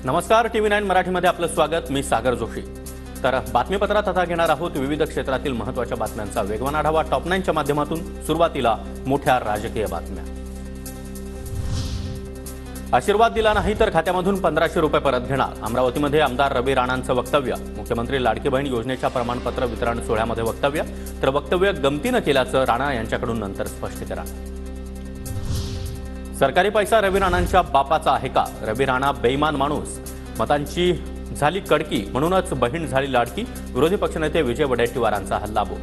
नमस्कार, TV9 मराठीमध्ये आपलं स्वागत. मी सागर जोशी. तर बातमीपत्रात आता घेणार आहोत विविध क्षेत्रातील महत्त्वाच्या बातम्यांचा वेगवान आढावा टॉप 9 च्या माध्यमातून. सुरुवातीला मोठ्या राजकीय बातम्या. आशीर्वाद दिला नाही तर खात्यामधून 1500 रुपये परत घेणार. अमरावतीमध्ये आमदार रवी राणांचं वक्तव्य. मुख्यमंत्री लाडकी बहीण योजनेच्या प्रमाणपत्र वितरण सोहळ्यामध्ये वक्तव्य. तर वक्तव्य गमतीनं केल्याचं राणा यांच्याकडून नंतर स्पष्टीकरण. सरकारी पैसा रवी राणांच्या बापाचा आहे का? रवी राणा बेईमान माणूस. मतांची झाली कडकी म्हणूनच बहीण झाली लाडकी. विरोधी पक्षनेते विजय वडेट्टीवारांचा हल्लाबोल.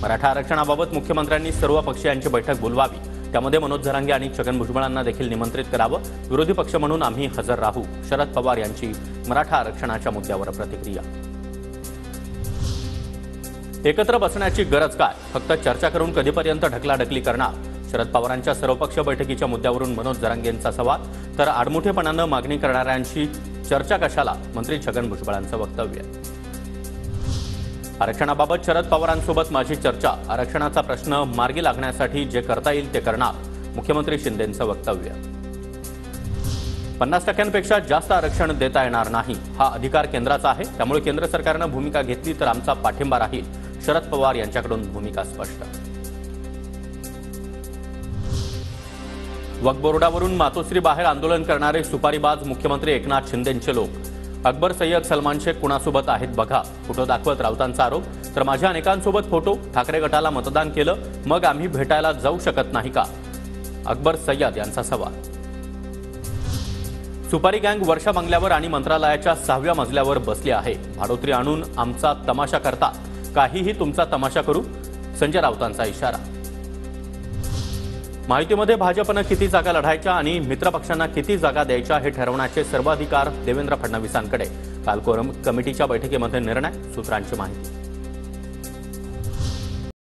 मराठा आरक्षणाबाबत मुख्यमंत्र्यांनी सर्व पक्षीयांची बैठक बोलवावी. त्यामध्ये मनोज जरांगे आणि छगन भुजबळांना देखील निमंत्रित करावं. विरोधी पक्ष म्हणून आम्ही हजर राहू. शरद पवार यांची मराठा आरक्षणाच्या मुद्द्यावर प्रतिक्रिया. एकत्र बसण्याची गरज काय? फक्त चर्चा करून कधीपर्यंत ढकलाढकली करणार? शरद पवारांच्या सर्वपक्षीय बैठकीच्या मुद्द्यावरून मनोज जरांगेंचा सवाल. तर आडमुठेपणानं मागणी करणाऱ्यांशी चर्चा कशाला? मंत्री छगन भुजबळांचं वक्तव्य. आरक्षणाबाबत शरद पवारांसोबत माझी चर्चा. आरक्षणाचा प्रश्न मार्गी लागण्यासाठी जे करता येईल ते करणार. मुख्यमंत्री शिंदेंचं वक्तव्य. 50% जास्त आरक्षण देता येणार नाही. हा अधिकार केंद्राचा आहे. त्यामुळे केंद्र सरकारनं भूमिका घेतली तर आमचा पाठिंबा राहील. शरद पवार यांच्याकडून भूमिका स्पष्ट. वक्फ बोर्डावरून मातोश्री बाहेर आंदोलन करणारे सुपारीबाज मुख्यमंत्री एकनाथ शिंदेंचे लोक. अकबर सय्यद सलमान शेख कुणासोबत आहेत बघा. फोटो दाखवत राऊतांचा आरोप. तर माझ्या अनेकांसोबत फोटो. ठाकरे गटाला मतदान केलं मग आम्ही भेटायला जाऊ शकत नाही का? अकबर सय्यद यांचा सवाल. सुपारी गँग वर्षा बंगल्यावर आणि मंत्रालयाच्या 6व्या मजल्यावर बसली आहे. भाडोत्री आणून आमचा तमाशा करतात. काहीही तुमचा तमाशा करू. संजय राऊतांचा इशारा. माहितीमध्ये भाजपनं किती जागा लढायच्या आणि मित्रपक्षांना किती जागा द्यायच्या हे ठरवण्याचे सर्व अधिकार देवेंद्र फडणवीसांकडे. काल कोरम कमिटीच्या बैठकीमध्ये निर्णय. सूत्रांची माहिती.